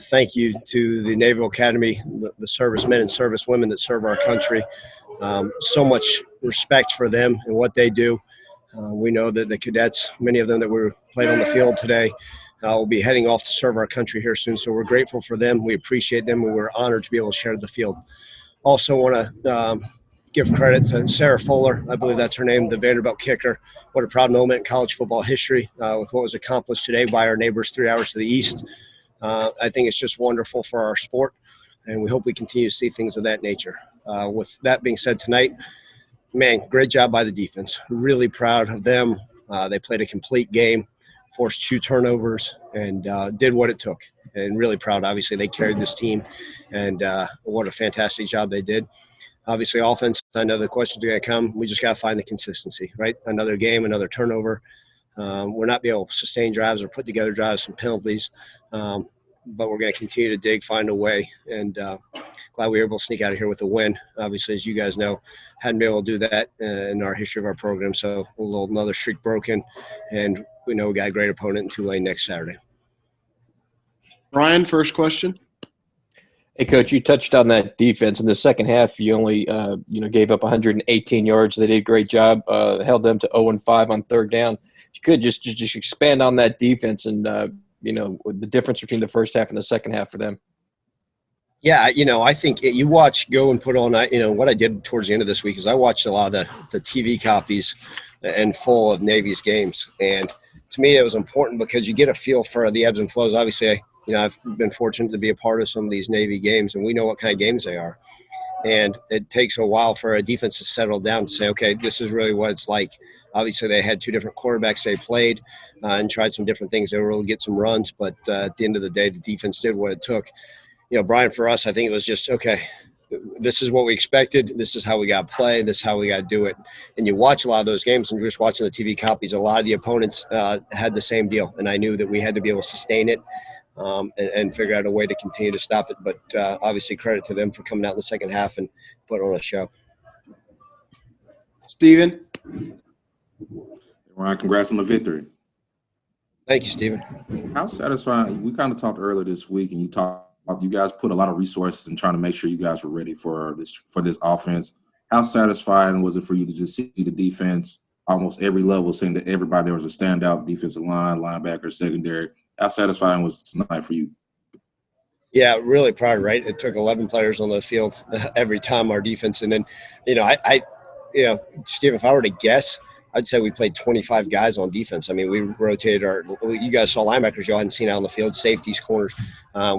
Thank you to the Naval Academy, the servicemen and servicewomen that serve our country. So much respect for them and what they do. We know that the cadets, many of them that were played on the field today, will be heading off to serve our country here soon. So we're grateful for them. We appreciate them, and we're honored to be able to share the field. Also want to give credit to Sarah Fuller. I believe that's her name, the Vanderbilt kicker. What a proud moment in college football history with what was accomplished today by our neighbors 3 hours to the east. I think it's just wonderful for our sport, and we hope we continue to see things of that nature. With that being said tonight, man, great job by the defense. Really proud of them. They played a complete game, forced 2 turnovers, and did what it took. And really proud, obviously, they carried this team, and what a fantastic job they did. Obviously, offense, I know the questions are going to come. We just got to find the consistency, right? Another game, another turnover. We're not being able to sustain drives or put together drives and penalties, but we're going to continue to dig, find a way, and glad we were able to sneak out of here with a win. Obviously, as you guys know, hadn't been able to do that in our history of our program, so another streak broken, and we know we got a great opponent in Tulane next Saturday. Ryan, first question. Hey, Coach, you touched on that defense. In the second half, you only gave up 118 yards. They did a great job, held them to 0-5 on third down. You could just expand on that defense and, the difference between the first half and the second half for them. Yeah, I think go and put on, what I did towards the end of this week is I watched a lot of the TV copies and full of Navy's games. And to me, it was important because you get a feel for the ebbs and flows. Obviously, I've been fortunate to be a part of some of these Navy games, and we know what kind of games they are. And it takes a while for a defense to settle down to say, okay, this is really what it's like. Obviously, they had 2 different quarterbacks they played and tried some different things. They were able to get some runs, but at the end of the day, the defense did what it took. Brian, for us, I think it was just, okay, this is what we expected. This is how we got to play. This is how we got to do it. And you watch a lot of those games, and you're just watching the TV copies. A lot of the opponents had the same deal, and I knew that we had to be able to sustain it. And figure out a way to continue to stop it. But obviously credit to them for coming out in the second half and putting on a show. Steven. Ryan, congrats on the victory. Thank you, Steven. How satisfying, we kind of talked earlier this week, and you guys put a lot of resources in trying to make sure you guys were ready for this offense. How satisfying was it for you to just see the defense almost every level, seeing that everybody there was a standout defensive line, linebacker, secondary? How satisfying was it tonight for you? Yeah, really proud, right? It took 11 players on the field every time our defense. And then, Steve, if I were to guess, I'd say we played 25 guys on defense. I mean, we rotated you guys saw linebackers you hadn't seen out on the field, safeties, corners.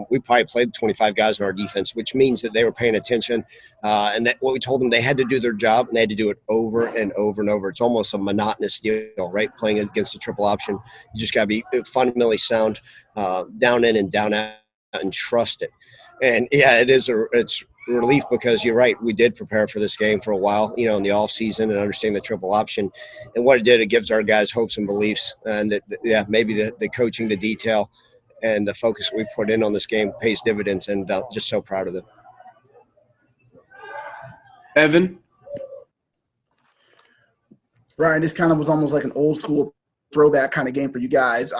We probably played 25 guys on our defense, which means that they were paying attention. And that what we told them, they had to do their job, and they had to do it over and over and over. It's almost a monotonous deal, right? Playing against a triple option. You just got to be fundamentally sound, down in and down out, and trust it. And, yeah, it's relief because you're right. We did prepare for this game for a while, in the off season and understanding the triple option. And what it did, it gives our guys hopes and beliefs. And that, maybe the coaching, the detail, and the focus we put in on this game pays dividends. And just so proud of them. Evan. Ryan, this kind of was almost like an old school throwback kind of game for you guys.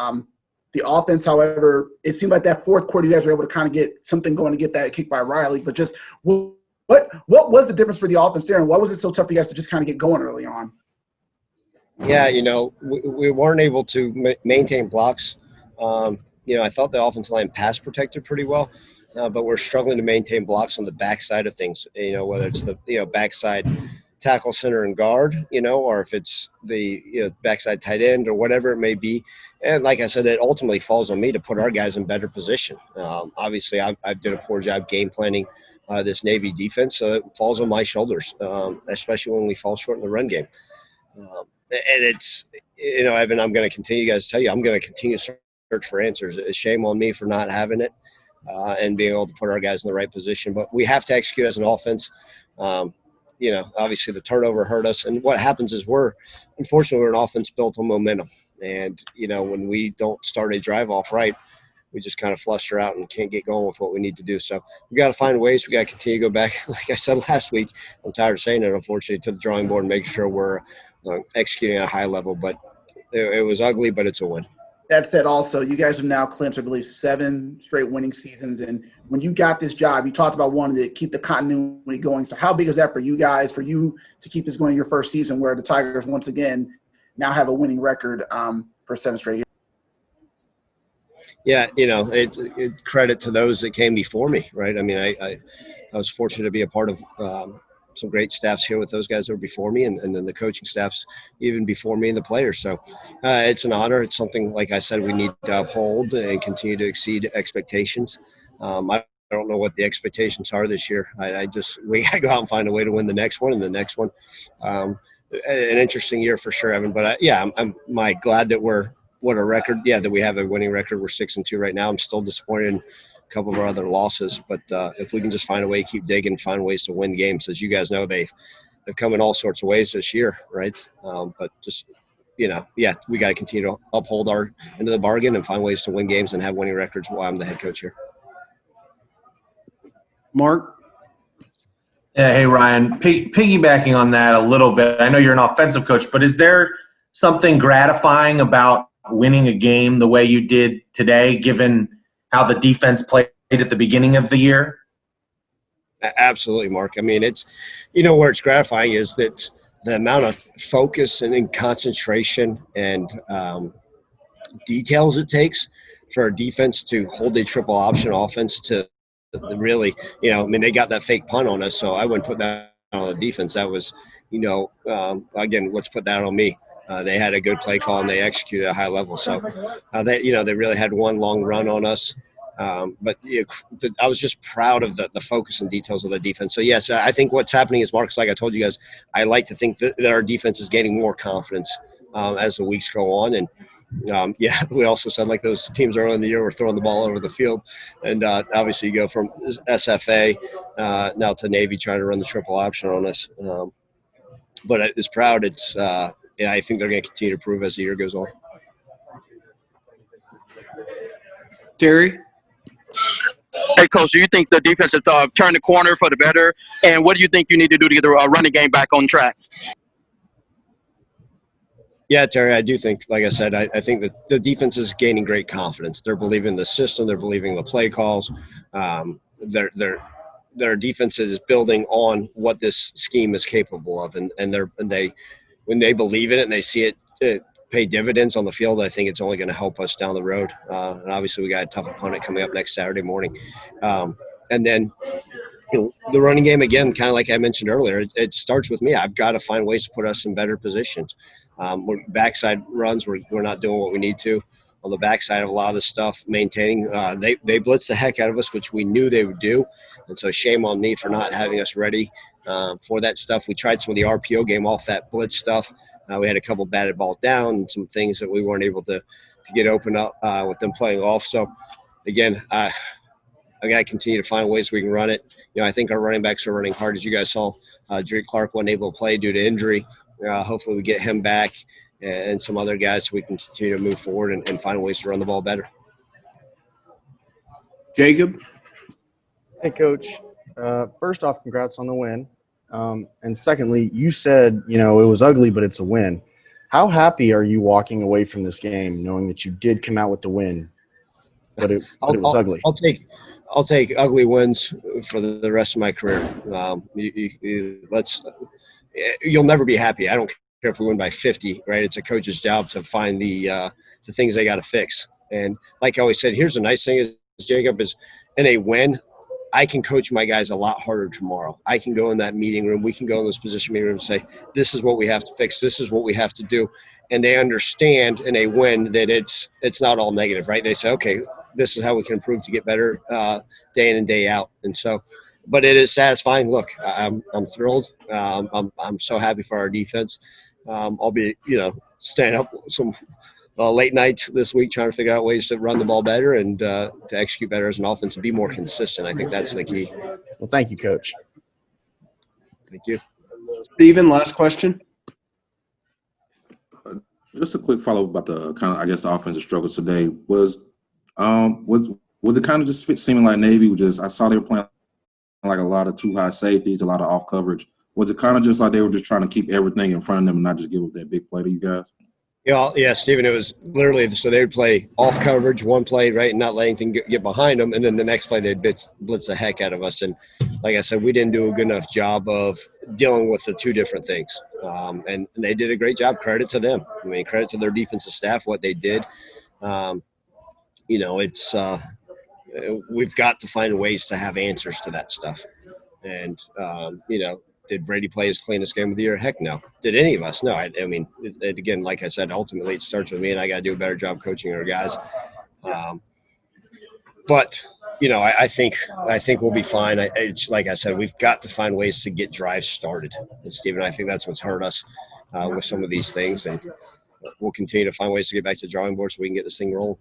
The offense, however, it seemed like that fourth quarter you guys were able to kind of get something going to get that kick by Riley. But just what was the difference for the offense there, and why was it so tough for you guys to just kind of get going early on? Yeah, we weren't able to maintain blocks. I thought the offensive line pass protected pretty well, but we're struggling to maintain blocks on the backside of things, whether it's the backside tackle, center, and guard, or if it's the backside tight end or whatever it may be. And like I said, it ultimately falls on me to put our guys in better position. Obviously, I did a poor job game planning this Navy defense, so it falls on my shoulders, especially when we fall short in the run game. And it's, Evan, I'm going to continue, guys, to tell you, I'm going to continue to search for answers. It's a shame on me for not having it and being able to put our guys in the right position. But we have to execute as an offense. Obviously the turnover hurt us. And what happens is unfortunately, we're an offense built on momentum. And, when we don't start a drive off right, we just kind of fluster out and can't get going with what we need to do. So we got to find ways. We got to continue to go back. Like I said last week, I'm tired of saying it, unfortunately, to the drawing board and make sure we're executing at a high level. But it was ugly, but it's a win. That said, also, you guys have now clinched, I believe, 7 straight winning seasons. And when you got this job, you talked about wanting to keep the continuity going. So how big is that for you guys, for you to keep this going your first season where the Tigers, once again, now have a winning record for 7 straight years? Yeah, it credit to those that came before me, right? I mean, I was fortunate to be a part of some great staffs here with those guys that were before me, and then the coaching staffs even before me and the players. So it's an honor. It's something, like I said, we need to uphold and continue to exceed expectations. I don't know what the expectations are this year. We got to go out and find a way to win the next one and the next one. An interesting year for sure, Evan. But I'm glad that we're what a record. Yeah, that we have a winning record. We're 6-2 right now. I'm still disappointed in a couple of our other losses, but if we can just find a way, keep digging, find ways to win games. As you guys know, they've come in all sorts of ways this year, right? But just we got to continue to uphold our end of the bargain and find ways to win games and have winning records while I'm the head coach here. Mark? Yeah, hey, Ryan. Piggybacking on that a little bit, I know you're an offensive coach, but is there something gratifying about winning a game the way you did today, given how the defense played at the beginning of the year? Absolutely, Mark. I mean, it's where it's gratifying is that the amount of focus and concentration and details it takes for our defense to hold a triple option offense to really, they got that fake punt on us, so I wouldn't put that on the defense. That was, again, let's put that on me. They had a good play call and they executed at a high level. So they really had one long run on us. But I was just proud of the focus and details of the defense. So, yes, I think what's happening is, Marcus, like I told you guys, I like to think that our defense is gaining more confidence as the weeks go on. And, we also said, like those teams early in the year were throwing the ball over the field. And obviously you go from SFA now to Navy trying to run the triple option on us. But it's proud. It's I think they're going to continue to prove as the year goes on. Terry? Hey, Coach, do you think the defense has turned the corner for the better? And what do you think you need to do to get the running game back on track? Yeah, Terry, I do think, like I said, I think that the defense is gaining great confidence. They're believing the system. They're believing the play calls. Their defense is building on what this scheme is capable of, and when they believe in it and they see it pay dividends on the field, I think it's only going to help us down the road. And obviously, we got a tough opponent coming up next Saturday morning. And then the running game, again, kind of like I mentioned earlier, it starts with me. I've got to find ways to put us in better positions. Backside runs, we're not doing what we need to. On the backside of a lot of this stuff, maintaining, they blitz the heck out of us, which we knew they would do. And so shame on me for not having us ready for that stuff. We tried some of the RPO game off that blitz stuff. We had a couple batted ball down and some things that we weren't able to get open up with them playing off. So, again, I got to continue to find ways we can run it. I think our running backs are running hard. As you guys saw, Drake Clark wasn't able to play due to injury. Hopefully we get him back and some other guys so we can continue to move forward and find ways to run the ball better. Jacob? Hey, Coach. First off, congrats on the win. And secondly, you said, it was ugly, but it's a win. How happy are you walking away from this game knowing that you did come out with the win, but it was ugly? I'll take ugly wins for the rest of my career. You'll never be happy. I don't care if we win by 50, right? It's a coach's job to find the things they got to fix. And like I always said, here's the nice thing is, Jacob, is in a win, I can coach my guys a lot harder tomorrow. I can go in that meeting room. We can go in those position meeting rooms and say, this is what we have to fix. This is what we have to do. And they understand in a win that it's not all negative, right? They say, okay, this is how we can improve to get better day in and day out. And so, but it is satisfying. Look, I'm thrilled. I'm so happy for our defense. I'll be, staying up some late nights this week trying to figure out ways to run the ball better and to execute better as an offense and be more consistent. I think that's the key. Well, thank you, Coach. Thank you. Steven, last question. Just a quick follow-up about the kind of, I guess, the offensive struggles today. Was it kind of just seeming like Navy I saw they were playing like a lot of too high safeties, a lot of off coverage. Was it kind of just like they were just trying to keep everything in front of them and not just give up that big play to you guys? Yeah, Stephen, it was literally so they would play off coverage, one play, right, and not let anything get behind them. And then the next play, they'd blitz the heck out of us. And like I said, we didn't do a good enough job of dealing with the two different things. And they did a great job. Credit to them. I mean, credit to their defensive staff, what they did. It's we've got to find ways to have answers to that stuff. And, did Brady play his cleanest game of the year? Heck no. Did any of us? No. I mean, again, like I said, ultimately it starts with me, and I got to do a better job coaching our guys. But I think we'll be fine. It's like I said, we've got to find ways to get drives started. And Stephen, I think that's what's hurt us with some of these things, and we'll continue to find ways to get back to the drawing board so we can get this thing rolling.